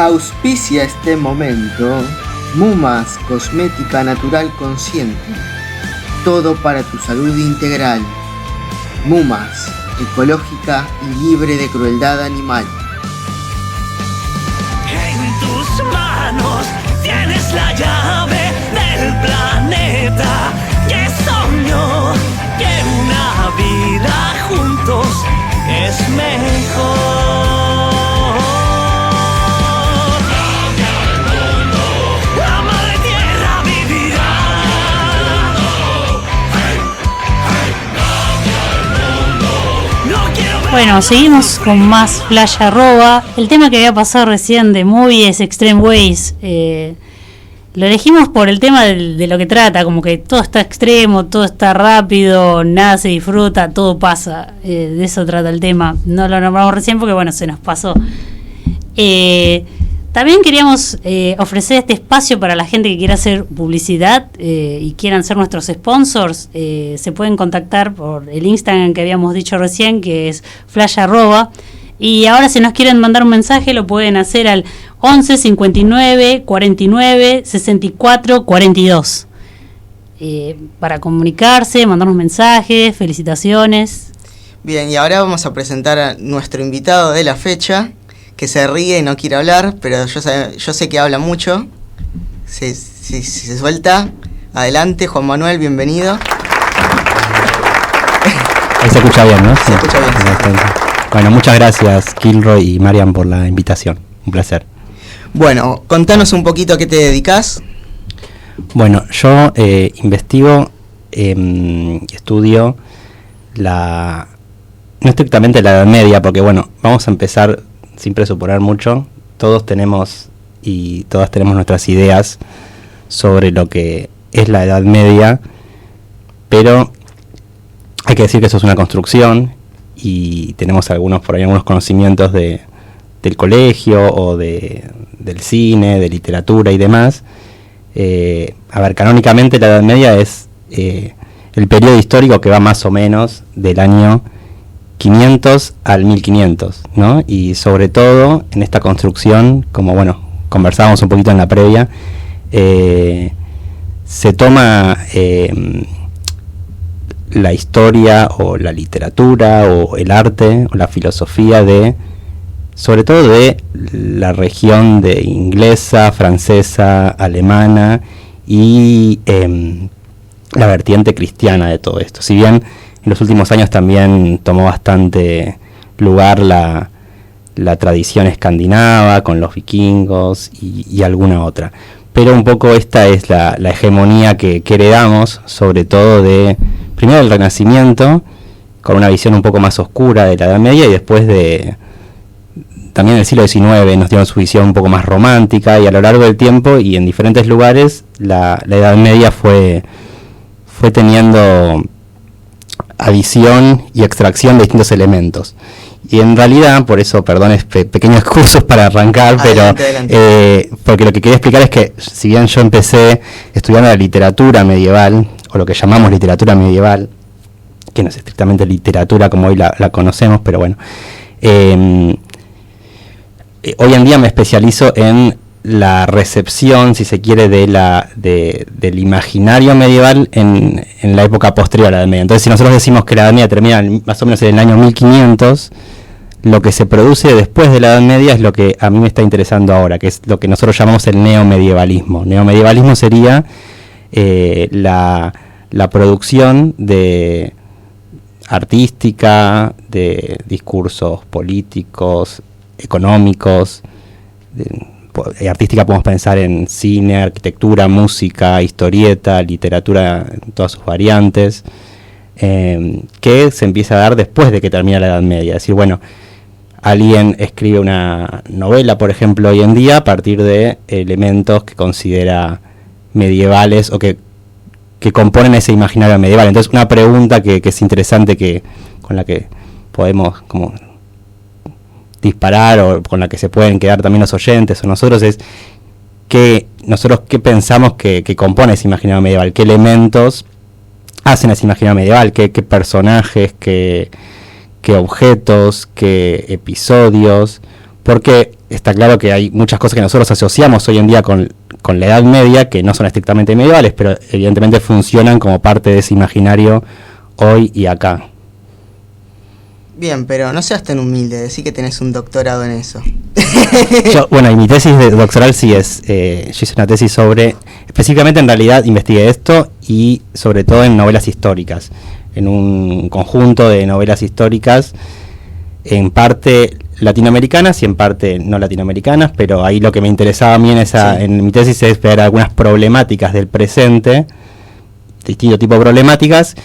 Auspicia este momento Mumas, cosmética natural consciente. Todo para tu salud integral. Mumas, ecológica y libre de crueldad animal. En tus manos tienes la llave del planeta que soñó que una vida juntos es mejor. Bueno, seguimos con más Flash Arroba. El tema que había pasado recién de Movie es Extreme Ways. Lo elegimos por el tema de lo que trata, como que todo está extremo, todo está rápido, nada se disfruta, todo pasa. De eso trata el tema. No lo nombramos recién porque, bueno, se nos pasó. También queríamos ofrecer este espacio para la gente que quiera hacer publicidad y quieran ser nuestros sponsors. Se pueden contactar por el Instagram que habíamos dicho recién, que es Flash Arroba. Y ahora si nos quieren mandar un mensaje lo pueden hacer al 11 59 49 64 42 para comunicarse, mandarnos mensajes, felicitaciones. Bien, y ahora vamos a presentar a nuestro invitado de la fecha, que se ríe y no quiere hablar, pero yo sé que habla mucho. Si se suelta, adelante, Juan Manuel, bienvenido. Ahí se escucha bien, ¿no? Se escucha bien. Sí. Bueno, muchas gracias, Kilroy y Marian, por la invitación. Un placer. Bueno, contanos un poquito a qué te dedicas. Bueno, yo investigo, estudio no estrictamente la Edad Media, porque bueno, vamos a empezar sin presuponer mucho. Todos tenemos y todas tenemos nuestras ideas sobre lo que es la Edad Media, pero hay que decir que eso es una construcción y tenemos algunos conocimientos del colegio o del cine, de literatura y demás. Canónicamente la Edad Media es el periodo histórico que va más o menos del año 500 al 1500, ¿no? Y sobre todo en esta construcción, como bueno, conversábamos un poquito en la previa, se toma la historia o la literatura o el arte o la filosofía sobre todo de la región de inglesa, francesa, alemana y la vertiente cristiana de todo esto. Si bien en los últimos años también tomó bastante lugar la tradición escandinava con los vikingos y alguna otra. Pero un poco esta es la hegemonía que heredamos, sobre todo primero del Renacimiento, con una visión un poco más oscura de la Edad Media, y después también del siglo XIX nos dieron su visión un poco más romántica, y a lo largo del tiempo y en diferentes lugares la Edad Media fue teniendo adición y extracción de distintos elementos. Y en realidad, por eso, perdón, pequeños cursos para arrancar, adelante. Porque lo que quería explicar es que, si bien yo empecé estudiando la literatura medieval, o lo que llamamos literatura medieval, que no es estrictamente literatura como hoy la conocemos, pero bueno, hoy en día me especializo en la recepción, si se quiere, del imaginario medieval en la época posterior a la Edad Media. Entonces, si nosotros decimos que la Edad Media termina más o menos en el año 1500, lo que se produce después de la Edad Media es lo que a mí me está interesando ahora, que es lo que nosotros llamamos el neomedievalismo. Neomedievalismo sería la producción de artística, de discursos políticos, económicos, artística podemos pensar en cine, arquitectura, música, historieta, literatura en todas sus variantes, que se empieza a dar después de que termina la Edad Media. Es decir, bueno, alguien escribe una novela, por ejemplo, hoy en día a partir de elementos que considera medievales o que componen ese imaginario medieval. Entonces, una pregunta que es interesante, con la que podemos como disparar o con la que se pueden quedar también los oyentes o nosotros, es qué pensamos que compone ese imaginario medieval, qué elementos hacen ese imaginario medieval, qué personajes, qué objetos, qué episodios, porque está claro que hay muchas cosas que nosotros asociamos hoy en día con la Edad Media, que no son estrictamente medievales, pero evidentemente funcionan como parte de ese imaginario hoy y acá. Bien, pero no seas tan humilde, decí que tenés un doctorado en eso. Y mi tesis de doctoral sí es, yo hice una tesis sobre, específicamente en realidad investigué esto y sobre todo en novelas históricas, en un conjunto de novelas históricas, en parte latinoamericanas y en parte no latinoamericanas, pero ahí lo que me interesaba a mí en mi tesis es ver algunas problemáticas del presente, distintos tipos de problemáticas,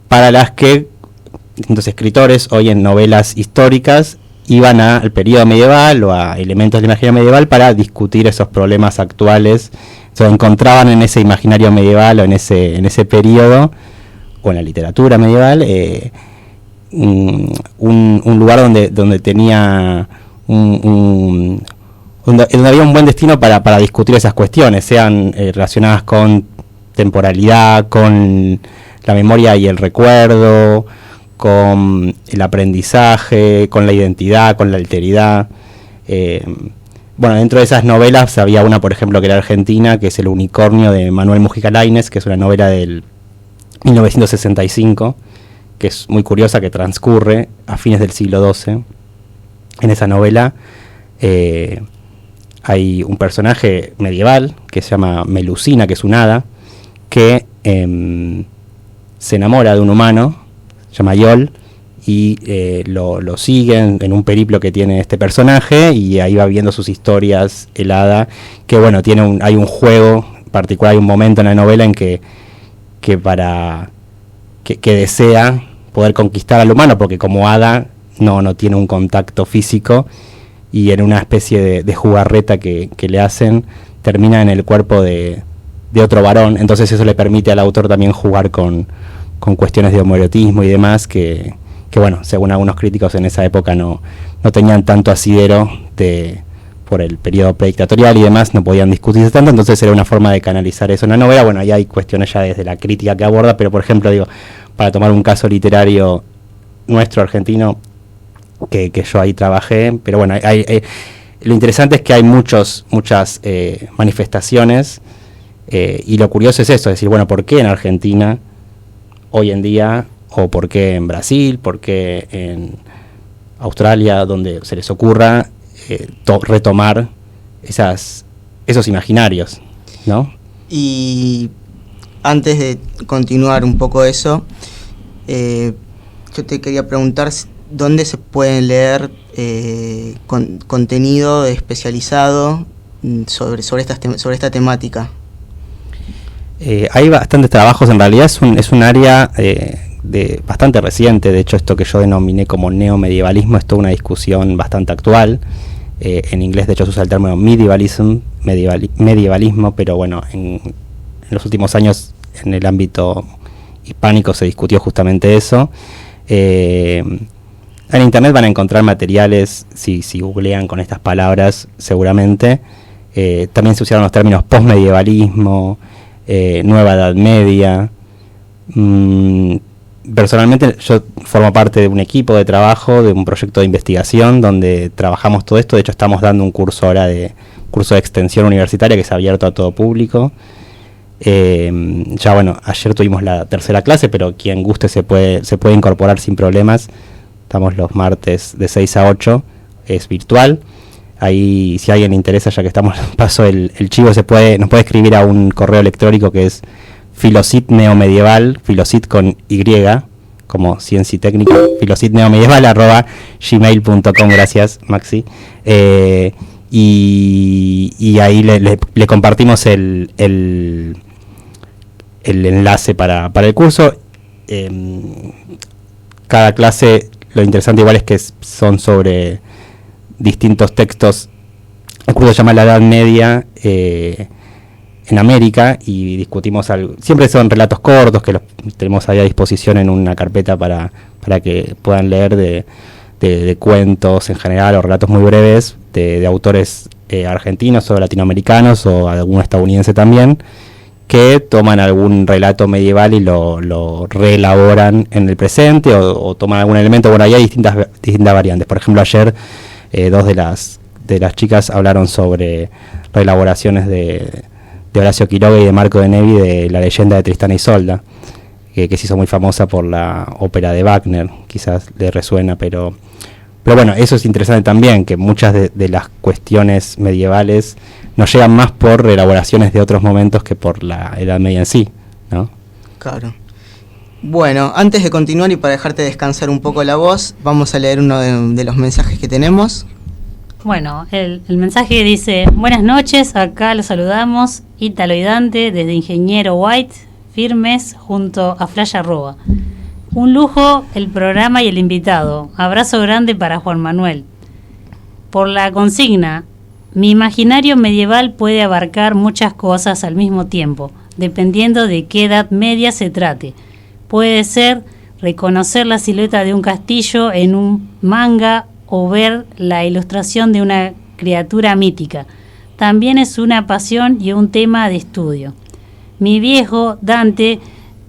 para las que distintos escritores hoy en novelas históricas iban al periodo medieval o a elementos del imaginario medieval para discutir esos problemas actuales. O sea, encontraban en ese imaginario medieval o en ese periodo o en la literatura medieval un lugar donde tenía donde había un buen destino para discutir esas cuestiones, sean relacionadas con temporalidad, con la memoria y el recuerdo, con el aprendizaje, con la identidad, con la alteridad. Dentro de esas novelas había una, por ejemplo, que era argentina, que es El unicornio de Manuel Mujica Lainez, que es una novela del 1965, que es muy curiosa, que transcurre a fines del siglo XII. En esa novela hay un personaje medieval que se llama Melusina, que es un hada, que se enamora de un humano, se llama Yol, y lo siguen en un periplo que tiene este personaje, y ahí va viendo sus historias el hada, que hay un juego particular, hay un momento en la novela en que desea poder conquistar al humano, porque como hada no tiene un contacto físico, y en una especie de jugarreta que le hacen, termina en el cuerpo de otro varón. Entonces eso le permite al autor también jugar con cuestiones de homoerotismo y demás, que según algunos críticos en esa época no tenían tanto asidero por el periodo predictatorial y demás, no podían discutirse tanto, entonces era una forma de canalizar eso en la novela. Ahí hay cuestiones ya desde la crítica que aborda, pero por ejemplo, para tomar un caso literario nuestro argentino, que yo ahí trabajé, pero lo interesante es que hay muchas manifestaciones, y lo curioso es eso, es decir, ¿por qué en Argentina hoy en día, o por qué en Brasil, por qué en Australia, donde se les ocurra retomar esos imaginarios, ¿no? Y antes de continuar un poco eso, yo te quería preguntar dónde se pueden leer contenido especializado sobre esta temática. Hay bastantes trabajos, en realidad es un área bastante reciente. De hecho, esto que yo denominé como neomedievalismo es toda una discusión bastante actual. En inglés, de hecho, se usa el término medievalismo, pero en los últimos años en el ámbito hispánico se discutió justamente eso. En internet van a encontrar materiales, si googlean con estas palabras, seguramente. También se usaron los términos postmedievalismo, Nueva Edad Media. Personalmente yo formo parte de un equipo de trabajo, de un proyecto de investigación donde trabajamos todo esto. De hecho, estamos dando un curso ahora curso de extensión universitaria que es abierto a todo público. Ayer tuvimos la tercera clase, pero quien guste se puede incorporar sin problemas. Estamos los martes de 6 a 8, es virtual. Ahí, si a alguien le interesa, ya que estamos, paso el chivo, nos puede escribir a un correo electrónico que es filocitneomedieval, filocit con Y, como ciencia y técnica, filocitneomedieval@gmail.com. Gracias, Maxi. Y ahí le compartimos el enlace para el curso. Cada clase, lo interesante igual es que son sobre distintos textos. El curso se llama La Edad Media en América, y discutimos siempre son relatos cortos que los tenemos ahí a disposición en una carpeta para que puedan leer de cuentos en general, o relatos muy breves de autores argentinos o latinoamericanos, o algún estadounidense también, que toman algún relato medieval y lo reelaboran en el presente, o toman algún elemento. Ahí hay distintas variantes. Por ejemplo, ayer dos de interesante. Las chicas hablaron sobre reelaboraciones de Horacio Quiroga y de Marco de Nevi de la leyenda de Tristán y Isolda, que se hizo muy famosa por la ópera de Wagner, quizás le resuena, pero bueno, eso es interesante también, que muchas de las cuestiones medievales nos llegan más por elaboraciones de otros momentos que por la Edad Media en sí, ¿no? Claro. Bueno, antes de continuar y para dejarte descansar un poco la voz, vamos a leer uno de los mensajes que tenemos. Bueno, el mensaje dice: buenas noches, acá los saludamos, Ítalo y Dante, desde Ingeniero White, firmes junto a Flash Arroba. Un lujo el programa y el invitado. Abrazo grande para Juan Manuel. Por la consigna, mi imaginario medieval puede abarcar muchas cosas al mismo tiempo, dependiendo de qué edad media se trate. Puede ser reconocer la silueta de un castillo en un manga o ver la ilustración de una criatura mítica. También es una pasión y un tema de estudio. Mi viejo, Dante,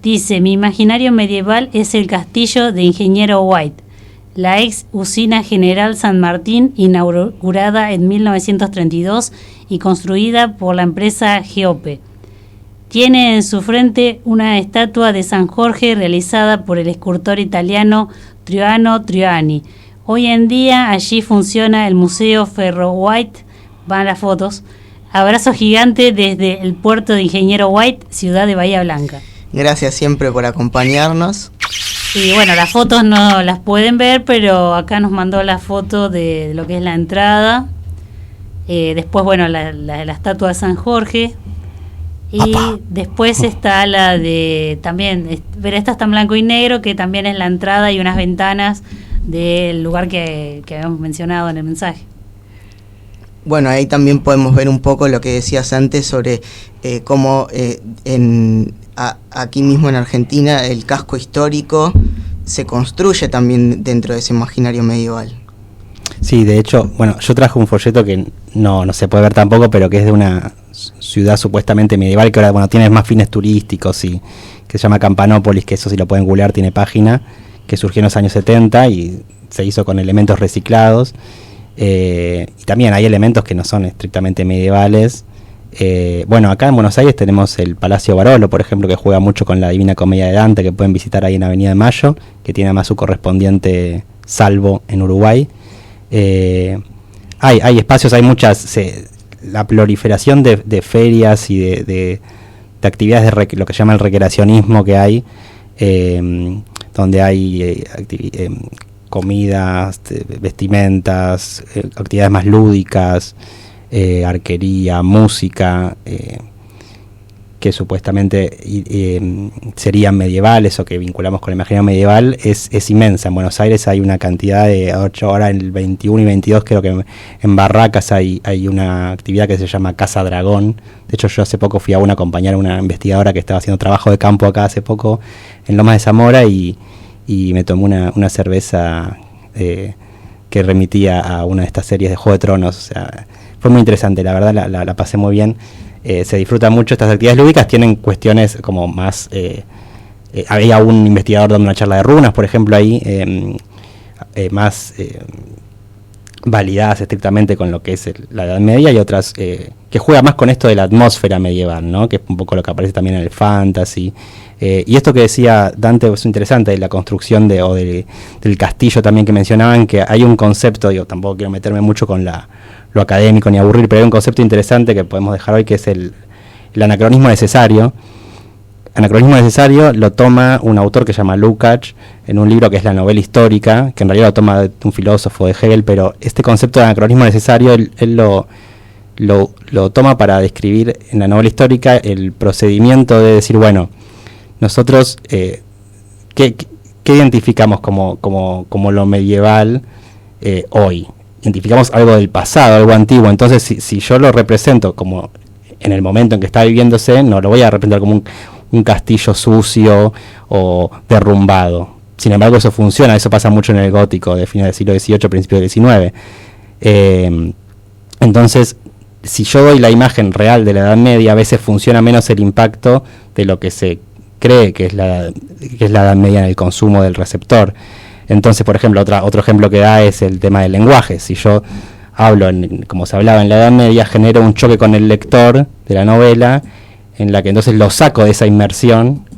dice: mi imaginario medieval es el castillo de Ingeniero White, la ex usina General San Martín, inaugurada en 1932 y construida por la empresa Geope. Tiene en su frente una estatua de San Jorge realizada por el escultor italiano Traiano Triani. Hoy en día allí funciona el Museo Ferro White. Van las fotos. Abrazo gigante desde el puerto de Ingeniero White, ciudad de Bahía Blanca. Gracias siempre por acompañarnos. Y bueno, las fotos no las pueden ver, pero acá nos mandó la foto de lo que es la entrada. Después, bueno, la estatua de San Jorge. Y después está la de también, pero esta está en blanco y negro, que también es la entrada y unas ventanas del lugar que habíamos mencionado en el mensaje. Bueno, ahí también podemos ver un poco lo que decías antes sobre cómo aquí mismo en Argentina el casco histórico se construye también dentro de ese imaginario medieval. Sí, de hecho, bueno, yo traje un folleto que no se puede ver tampoco, pero que es de una ciudad supuestamente medieval, que ahora, bueno, tiene más fines turísticos y que se llama Campanópolis, que eso si lo pueden googlear tiene página, que surgió en los años 70 y se hizo con elementos reciclados. Y también hay elementos que no son estrictamente medievales. Bueno, acá en Buenos Aires tenemos el Palacio Barolo, por ejemplo, que juega mucho con la Divina Comedia de Dante, que pueden visitar ahí en Avenida de Mayo, que tiene además su correspondiente Salvo en Uruguay. Hay espacios, hay muchas, la proliferación de ferias y de actividades de lo que se llama el recreacionismo que hay, donde hay comidas, vestimentas, actividades más lúdicas, arquería, música, que supuestamente serían medievales o que vinculamos con la imaginario medieval, es inmensa. En Buenos Aires hay una cantidad de 8 horas, en el 21 y 22 creo que en Barracas hay una actividad que se llama Casa Dragón. De hecho, yo hace poco fui a acompañar a una investigadora que estaba haciendo trabajo de campo acá hace poco en Lomas de Zamora y me tomé una cerveza que remitía a una de estas series de Juego de Tronos. O sea, fue muy interesante, la verdad la pasé muy bien. Se disfruta mucho estas actividades lúdicas, tienen cuestiones como más... había un investigador dando una charla de runas, por ejemplo, ahí, más validadas estrictamente con lo que es la Edad Media, y otras que juega más con esto de la atmósfera medieval, ¿no? Que es un poco lo que aparece también en el fantasy. Y esto que decía Dante es interesante, de la construcción del castillo también que mencionaban, que hay un concepto, yo tampoco quiero meterme mucho con lo académico ni aburrir, pero hay un concepto interesante que podemos dejar hoy, que es el anacronismo necesario. Anacronismo necesario lo toma un autor que se llama Lukács en un libro que es la novela histórica, que en realidad lo toma de un filósofo de Hegel, pero este concepto de anacronismo necesario él lo toma para describir en la novela histórica el procedimiento de decir, bueno, nosotros ¿qué identificamos como lo medieval hoy? Identificamos algo del pasado, algo antiguo. Entonces si yo lo represento como en el momento en que está viviéndose, no lo voy a representar como un castillo sucio o derrumbado. Sin embargo, eso funciona, eso pasa mucho en el gótico de fines del siglo XVIII, principios del XIX. Entonces, si yo doy la imagen real de la Edad Media, a veces funciona menos el impacto de lo que se cree que es la Edad Media en el consumo del receptor. Entonces, por ejemplo, otro ejemplo que da es el tema del lenguaje. Si yo como se hablaba en la Edad Media, genero un choque con el lector de la novela, en la que entonces lo saco de esa inmersión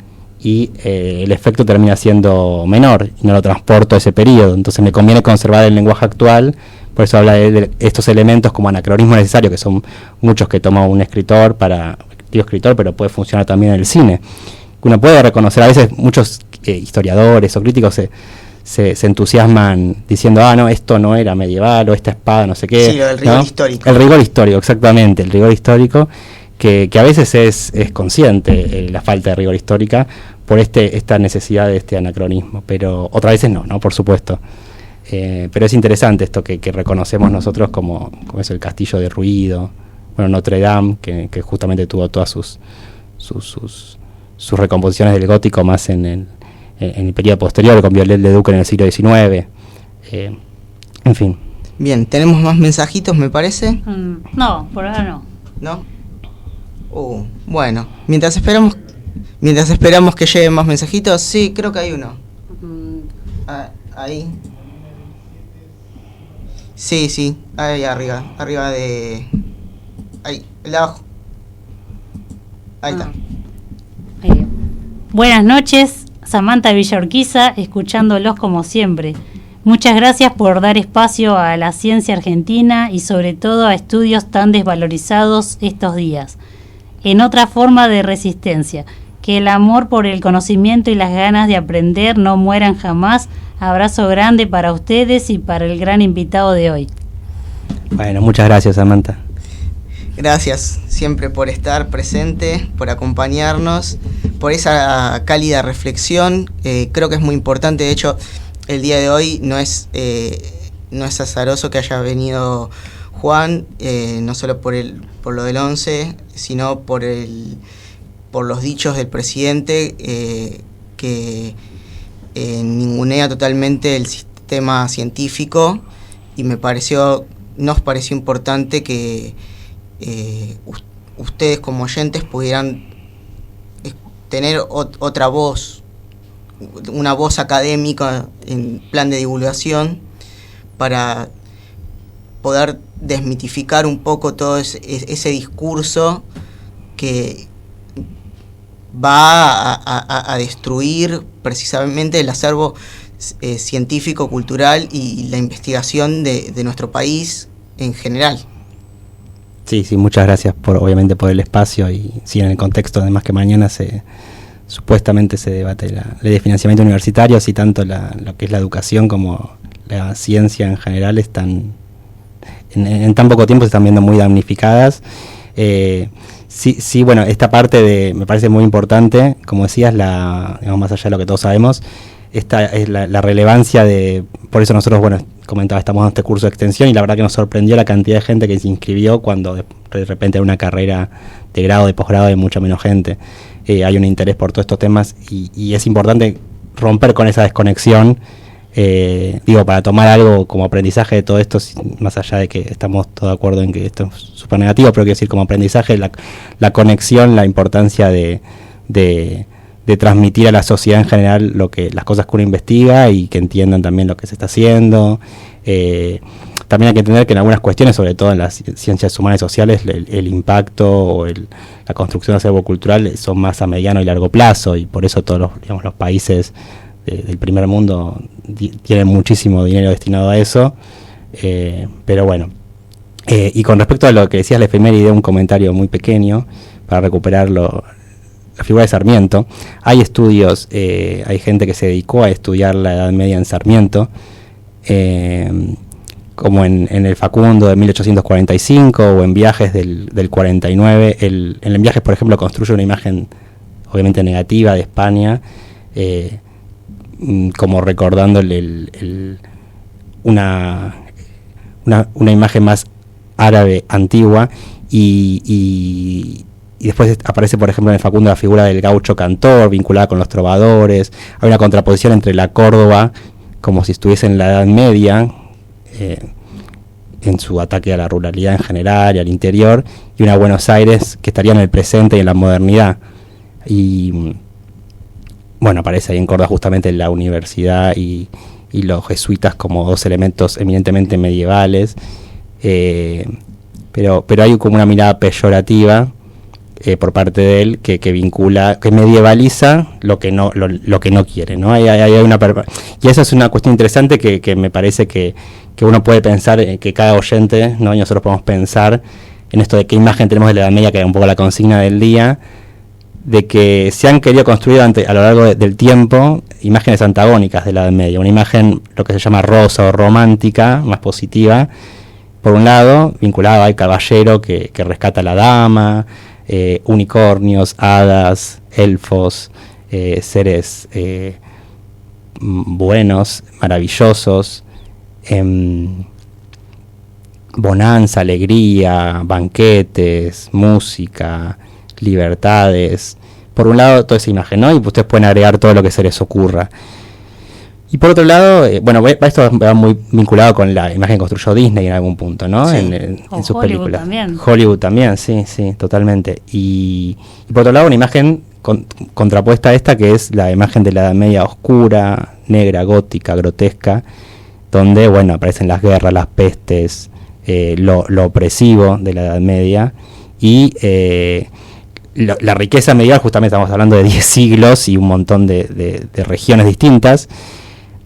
y el efecto termina siendo menor y no lo transporto a ese periodo. Entonces me conviene conservar el lenguaje actual, por eso habla de estos elementos como anacronismo necesario, que son muchos que toma un escritor, pero puede funcionar también en el cine. Uno puede reconocer, a veces muchos historiadores o críticos se entusiasman diciendo, no, esto no era medieval, o esta espada no sé qué. Sí, el rigor histórico. El rigor histórico, exactamente, el rigor histórico, que a veces es consciente la falta de rigor histórica por esta necesidad de este anacronismo, pero otras veces no, por supuesto. Pero es interesante esto que reconocemos nosotros como es el castillo de ruido, Notre Dame, que justamente tuvo todas sus recomposiciones del gótico más en el periodo posterior, con Viollet-le-Duc en el siglo XIX. En fin. Bien, ¿tenemos más mensajitos, me parece? No, por ahora no. ¿No? Bueno, mientras esperamos que lleguen más mensajitos, sí, creo que hay uno. Ahí. Sí, ahí arriba de... Ahí, el de abajo. Ahí está. Buenas noches, Samantha Villaurquiza, escuchándolos como siempre. Muchas gracias por dar espacio a la ciencia argentina y sobre todo a estudios tan desvalorizados estos días. En otra forma de resistencia, que el amor por el conocimiento y las ganas de aprender no mueran jamás. Abrazo grande para ustedes y para el gran invitado de hoy. Bueno, muchas gracias, Samantha. Gracias siempre por estar presente, por acompañarnos, por esa cálida reflexión. Creo que es muy importante. De hecho, el día de hoy no es azaroso que haya venido Juan, no solo por lo del 11, sino por los dichos del presidente que ningunea totalmente el sistema científico, y nos pareció importante que ustedes como oyentes pudieran tener otra voz, una voz académica en plan de divulgación, para poder desmitificar un poco todo ese discurso que va a destruir precisamente el acervo científico, cultural y la investigación de nuestro país en general. Sí, muchas gracias obviamente por el espacio, y sí, en el contexto además que mañana supuestamente se debate la ley de financiamiento universitario, si tanto lo que es la educación como la ciencia en general están en tan poco tiempo se están viendo muy damnificadas. Sí, bueno, esta parte me parece muy importante, como decías, digamos, más allá de lo que todos sabemos, esta es la relevancia por eso nosotros, comentaba, estamos en este curso de extensión, y la verdad que nos sorprendió la cantidad de gente que se inscribió cuando de repente en una carrera de grado, de posgrado, hay mucha menos gente. Hay un interés por todos estos temas, y es importante romper con esa desconexión, para tomar algo como aprendizaje de todo esto, más allá de que estamos todos de acuerdo en que esto es súper negativo, pero quiero decir, como aprendizaje, la conexión, la importancia de transmitir a la sociedad en general las cosas que uno investiga, y que entiendan también lo que se está haciendo. También hay que entender que en algunas cuestiones, sobre todo en las ciencias humanas y sociales, el impacto o la construcción de acervo cultural son más a mediano y largo plazo, y por eso todos los países del primer mundo tienen muchísimo dinero destinado a eso. Pero bueno, y con respecto a lo que decías la efeméride, un comentario muy pequeño para recuperar la figura de Sarmiento. Hay estudios, hay gente que se dedicó a estudiar la Edad Media en Sarmiento, como en el Facundo de 1845, o en Viajes del 49. En Viajes, por ejemplo, construye una imagen obviamente negativa de España, como recordándole una imagen más árabe antigua, y después aparece, por ejemplo, en el Facundo la figura del gaucho cantor vinculada con los trovadores. Hay una contraposición entre la Córdoba, como si estuviese en la Edad Media, en su ataque a la ruralidad en general y al interior, y una Buenos Aires que estaría en el presente y en la modernidad. Y aparece ahí en Córdoba justamente la universidad y los jesuitas como dos elementos eminentemente medievales. pero hay como una mirada peyorativa por parte de él que vincula, que medievaliza lo que no quiere, ¿no? Hay una y esa es una cuestión interesante que me parece que uno puede pensar, que cada oyente, ¿no? Y nosotros podemos pensar en esto de qué imagen tenemos de la Edad Media, que era un poco la consigna del día, de que se han querido construir a lo largo del tiempo imágenes antagónicas de la Edad Media, una imagen lo que se llama rosa o romántica, más positiva, por un lado, vinculada al caballero que rescata a la dama, unicornios, hadas, elfos, seres buenos, maravillosos, bonanza, alegría, banquetes, música, libertades. Por un lado, toda esa imagen, ¿no? Y ustedes pueden agregar todo lo que se les ocurra. Y por otro lado, esto va muy vinculado con la imagen que construyó Disney en algún punto, ¿no? Sí. En sus Hollywood películas. También. Hollywood también, sí, totalmente. Y por otro lado, una imagen contrapuesta a esta, que es la imagen de la Edad Media oscura, negra, gótica, grotesca, donde, bueno, aparecen las guerras, las pestes, lo opresivo de la Edad Media, y la riqueza medieval, justamente estamos hablando de 10 siglos y un montón de regiones distintas,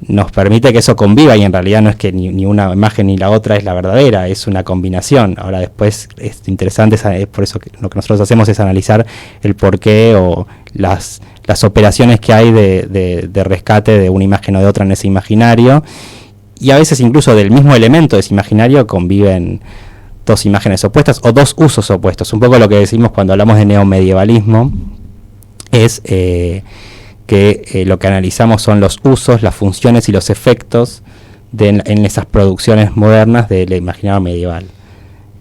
nos permite que eso conviva, y en realidad no es que ni una imagen ni la otra es la verdadera, es una combinación. Ahora después es interesante, es por eso que lo que nosotros hacemos es analizar el porqué o las operaciones que hay de rescate de una imagen o de otra en ese imaginario, y a veces incluso del mismo elemento de ese imaginario conviven dos imágenes opuestas o dos usos opuestos. Un poco lo que decimos cuando hablamos de neomedievalismo es que lo que analizamos son los usos, las funciones y los efectos en esas producciones modernas del imaginario medieval.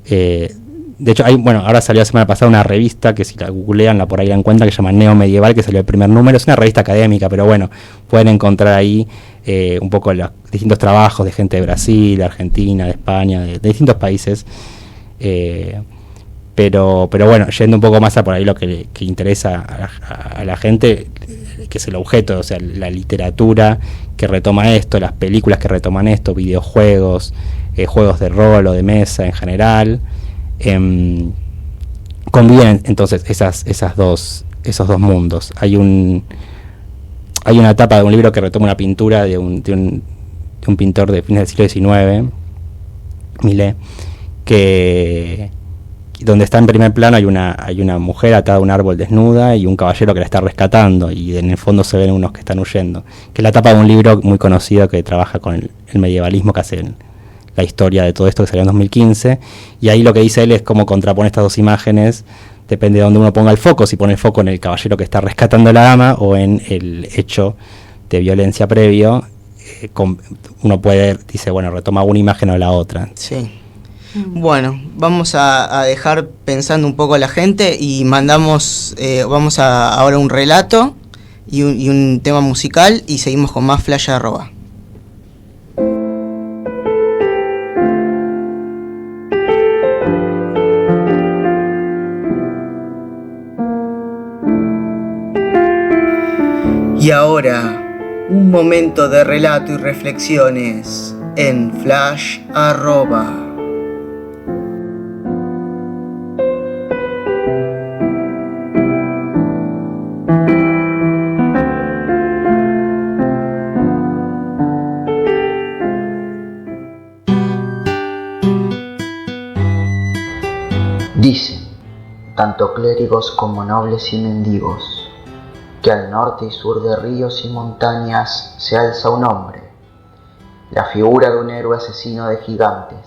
De hecho, ahora salió la semana pasada una revista que, si la googlean, por ahí la encuentran, que se llama Neomedieval, que salió el primer número. Es una revista académica, pero bueno, pueden encontrar ahí un poco los distintos trabajos de gente de Brasil, de Argentina, de España, de distintos países. Pero bueno, yendo un poco más a por ahí lo que interesa a la gente, que es el objeto, o sea, la literatura que retoma esto, las películas que retoman esto, videojuegos, juegos de rol o de mesa en general, conviven entonces esos dos mundos. Hay una etapa de un libro que retoma una pintura de un pintor de fines del siglo XIX, Millet, donde está en primer plano hay una mujer atada a un árbol desnuda y un caballero que la está rescatando, y en el fondo se ven unos que están huyendo, que es la tapa de un libro muy conocido que trabaja con el medievalismo, que hace la historia de todo esto, que salió en 2015, y ahí lo que dice él es cómo contrapone estas dos imágenes, depende de dónde uno ponga el foco, si pone el foco en el caballero que está rescatando a la dama o en el hecho de violencia previo. Uno dice, bueno, retoma una imagen o la otra. Sí. Bueno, vamos a dejar pensando un poco a la gente y vamos ahora un relato y un tema musical, y seguimos con más Flash @. Y ahora, un momento de relato y reflexiones en Flash @. Dicen, tanto clérigos como nobles y mendigos, que al norte y sur de ríos y montañas se alza un hombre, la figura de un héroe asesino de gigantes.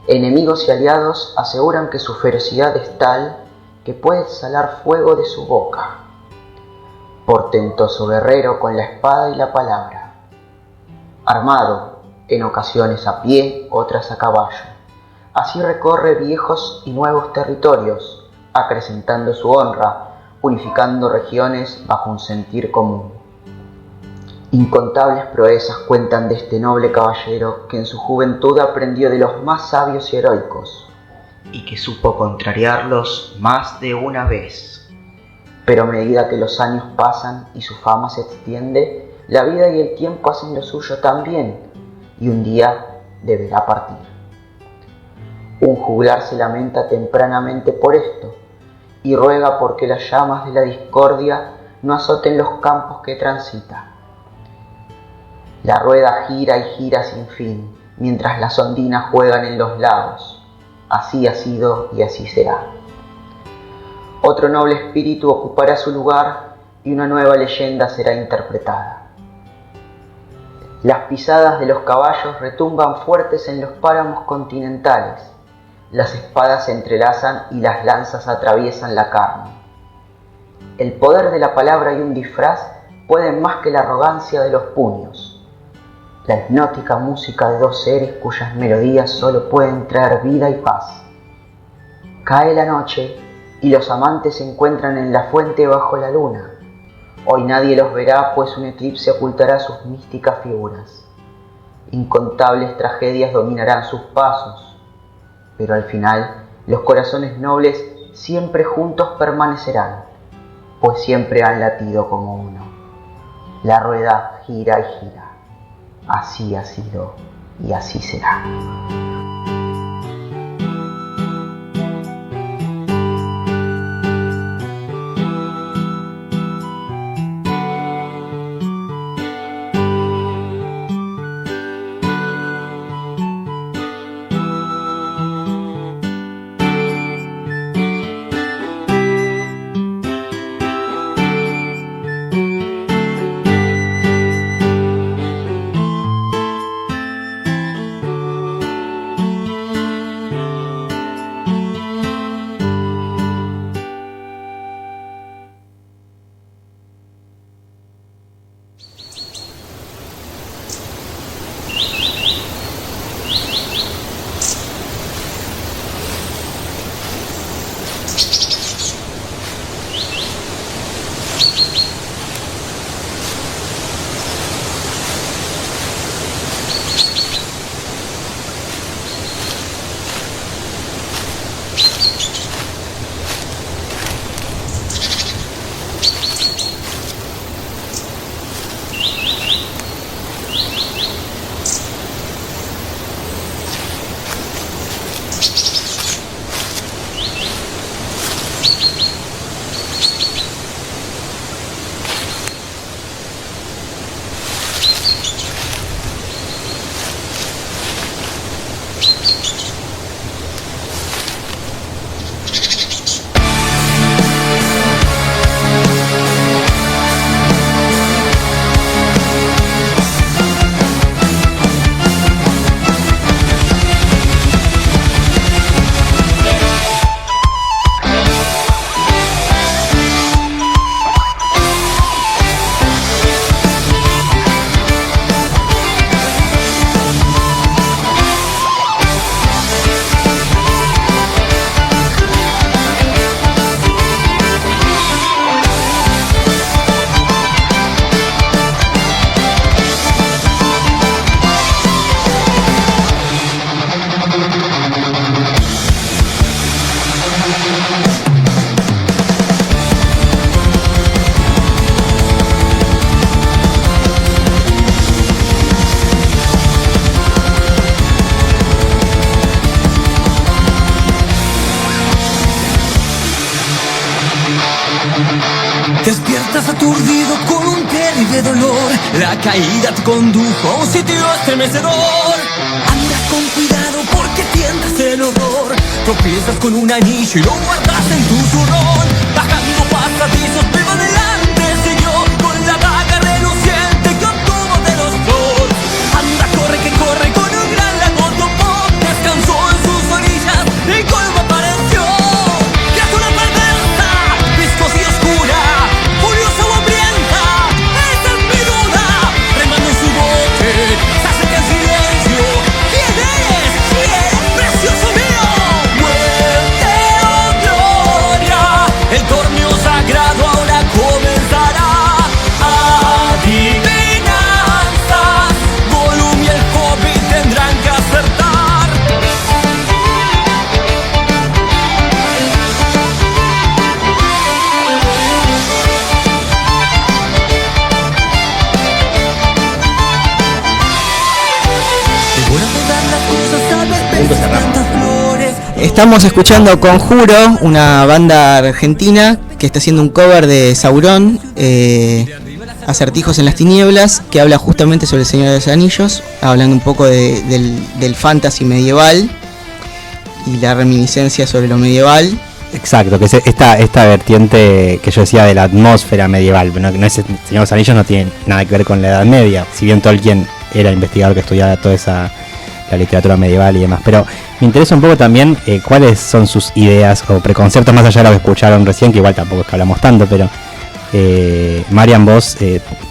Enemigos y aliados aseguran que su ferocidad es tal que puede exhalar fuego de su boca. Portentoso guerrero con la espada y la palabra, armado, en ocasiones a pie, otras a caballo. Así recorre viejos y nuevos territorios, acrecentando su honra, unificando regiones bajo un sentir común. Incontables proezas cuentan de este noble caballero que en su juventud aprendió de los más sabios y heroicos, y que supo contrariarlos más de una vez. Pero a medida que los años pasan y su fama se extiende, la vida y el tiempo hacen lo suyo también, y un día deberá partir. Un juglar se lamenta tempranamente por esto y ruega porque las llamas de la discordia no azoten los campos que transita. La rueda gira y gira sin fin, mientras las ondinas juegan en los lagos. Así ha sido y así será. Otro noble espíritu ocupará su lugar y una nueva leyenda será interpretada. Las pisadas de los caballos retumban fuertes en los páramos continentales. Las espadas se entrelazan y las lanzas atraviesan la carne. El poder de la palabra y un disfraz pueden más que la arrogancia de los puños. La hipnótica música de dos seres cuyas melodías solo pueden traer vida y paz. Cae la noche y los amantes se encuentran en la fuente bajo la luna. Hoy nadie los verá, pues un eclipse ocultará sus místicas figuras. Incontables tragedias dominarán sus pasos, pero al final los corazones nobles siempre juntos permanecerán, pues siempre han latido como uno. La rueda gira y gira. Así ha sido y así será. Despiertas aturdido con un terrible dolor. La caída te condujo a un sitio estremecedor. Andas con cuidado porque tientas el horror. Tropiezas con un anillo y lo guardas en tu zurrón. Bajando pasadizos, pero adelante siguió con la daga reluciente que obtuvo de los dos. Anda, corre que corre con un gran lago topó. Descansó en sus orillas y colmo apareció. Criatura perversa, viscosa y oscura, furiosa o hambrienta, esa es mi duda. Remando en su bote, se acerca en silencio. ¿Quién eres? ¿Quién? Precioso mío. Muerte o gloria, el torneo sagrado ahora comenzará. Adivinanzas, Gollum y el Hobbit tendrán que acertar. Devorando dar las cosas, sabes, ves tantas flores. Estamos escuchando Conjuro, una banda argentina que está haciendo un cover de Sauron, Acertijos en las Tinieblas, que habla justamente sobre el Señor de los Anillos, hablando un poco del fantasy medieval y la reminiscencia sobre lo medieval. Exacto, que es esta vertiente que yo decía de la atmósfera medieval. No es, el Señor de los Anillos no tiene nada que ver con la Edad Media, si bien Tolkien era el investigador que estudiaba toda la literatura medieval y demás, pero me interesa un poco también cuáles son sus ideas o preconceptos, más allá de lo que escucharon recién, que igual tampoco es que hablamos tanto, pero Marian, vos,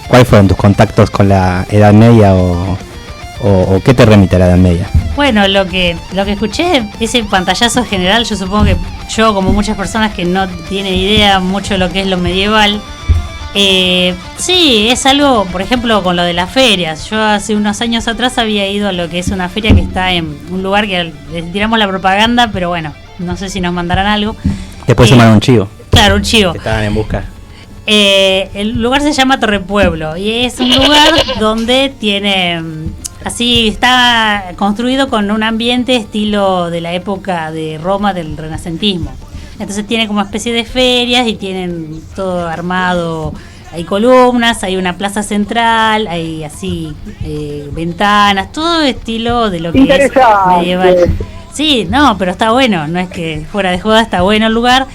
¿cuáles fueron tus contactos con la Edad Media o qué te remite a la Edad Media? Bueno, lo que escuché, ese pantallazo general, yo supongo que yo, como muchas personas que no tienen idea mucho de lo que es lo medieval, sí, es algo, por ejemplo, con lo de las ferias. Yo hace unos años atrás había ido a lo que es una feria que está en un lugar que les tiramos la propaganda, pero bueno, no sé si nos mandarán algo. Después se mandan un chivo. Claro, un chivo. Que estaban en busca. El lugar se llama Torre Pueblo y es un lugar donde tiene, así está construido con un ambiente estilo de la época de Roma del renacentismo. Entonces tiene como especie de ferias y tienen todo armado. Hay columnas, hay una plaza central, hay así ventanas, todo estilo de lo que es medieval. Sí, no, pero está bueno, no es que fuera de joda, está bueno el lugar.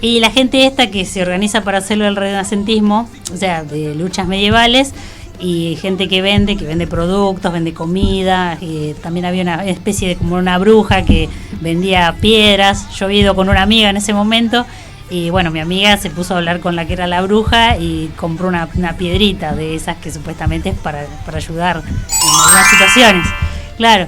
Y la gente esta que se organiza para hacerlo del renacentismo, o sea, de luchas medievales, y gente que vende productos, vende comida, también había una especie de como una bruja que vendía piedras. Yo había ido con una amiga en ese momento y bueno, mi amiga se puso a hablar con la que era la bruja y compró una piedrita de esas que supuestamente es para ayudar en algunas situaciones, claro.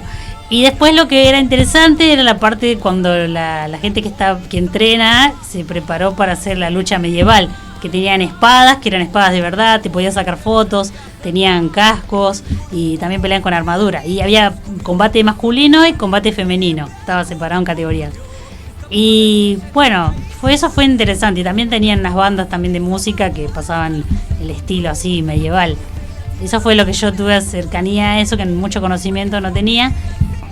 Y después lo que era interesante era la parte cuando la gente que entrena se preparó para hacer la lucha medieval, que tenían espadas, que eran espadas de verdad, te podías sacar fotos, tenían cascos y también peleaban con armadura. Y había combate masculino y combate femenino, estaba separado en categorías. Y bueno, eso fue interesante. Y también tenían unas bandas también de música que pasaban el estilo así medieval. Eso fue lo que yo tuve cercanía a eso, que mucho conocimiento no tenía.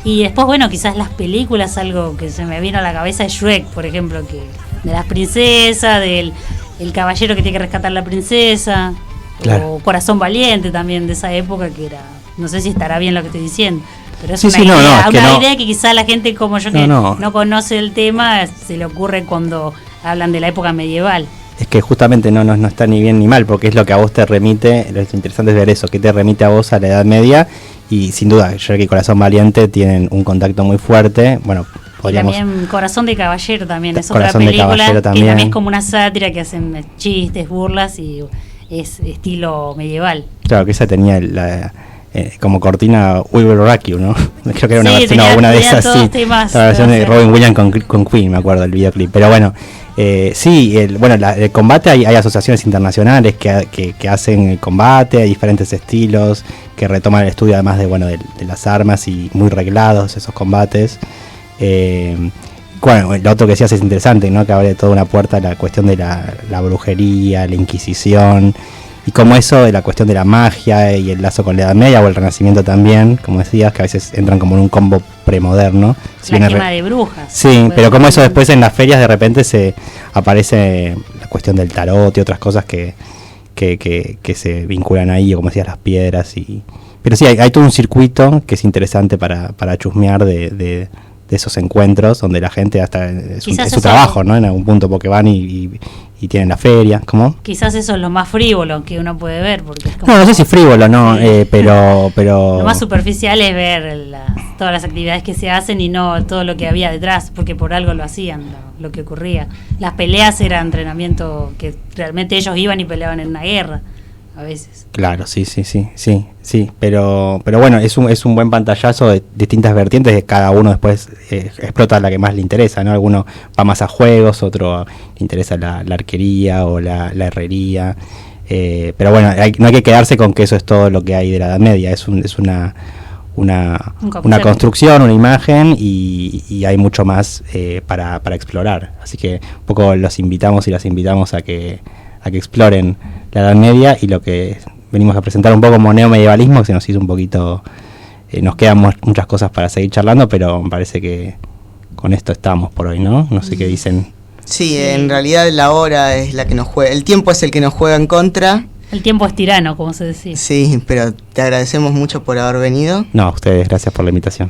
Y después, bueno, quizás las películas, algo que se me vino a la cabeza es Shrek, por ejemplo, que de las princesas, del el caballero que tiene que rescatar a la princesa, claro. O Corazón Valiente también de esa época, que era, no sé si estará bien lo que estoy diciendo, pero es una idea que quizás la gente como yo que no conoce el tema se le ocurre cuando hablan de la época medieval. Es que justamente no está ni bien ni mal, porque es lo que a vos te remite. Lo interesante es ver eso, que te remite a vos a la Edad Media. Y sin duda, yo creo que Corazón Valiente tienen un contacto muy fuerte. Bueno, podríamos... Y también Corazón de Caballero también es otra película que también es como una sátira que hacen chistes, burlas y es estilo medieval. Claro, que esa tenía como cortina We Will Rock You, ¿no? Creo que era una versión alguna de esas, sí. Temas, la versión de Robin Williams con Queen, me acuerdo, el videoclip. Pero bueno, sí, el combate, hay asociaciones internacionales que hacen el combate, hay diferentes estilos, que retoman el estudio además de las armas y muy reglados esos combates. Bueno, lo otro que decías es interesante, ¿no? Que abre toda una puerta a la cuestión de la brujería, la Inquisición, y como eso de la cuestión de la magia y el lazo con la Edad Media o el Renacimiento también, como decías, que a veces entran como en un combo premoderno. La quema de brujas. Sí, pero como eso después en las ferias de repente se aparece la cuestión del tarot y otras cosas que se vinculan ahí, o como decías, las piedras. Pero sí, hay todo un circuito que es interesante para chusmear de esos encuentros donde la gente hasta es su trabajo, ¿no? En algún punto, porque van y tienen la feria, ¿cómo? Quizás eso es lo más frívolo que uno puede ver, porque es como no sé si frívolo, no, pero lo más superficial es ver todas las actividades que se hacen y no todo lo que había detrás, porque por algo lo hacían, lo que ocurría. Las peleas era entrenamiento que realmente ellos iban y peleaban en una guerra a veces. Claro, sí, pero bueno, es un buen pantallazo de distintas vertientes, de cada uno después explota la que más le interesa, ¿no? Alguno va más a juegos, otro le interesa la arquería o la herrería, pero bueno, no hay que quedarse con que eso es todo lo que hay de la Edad Media, es una construcción, una imagen, y hay mucho más para explorar, así que un poco los invitamos y las invitamos a que exploren la Edad Media y lo que venimos a presentar un poco como neomedievalismo, que se nos hizo un poquito, nos quedan muchas cosas para seguir charlando, pero me parece que con esto estamos por hoy, ¿no? No sé qué dicen. Sí, en realidad la hora es la que nos juega, el tiempo es el que nos juega en contra. El tiempo es tirano, como se decía. Sí, pero te agradecemos mucho por haber venido. No, a ustedes, gracias por la invitación.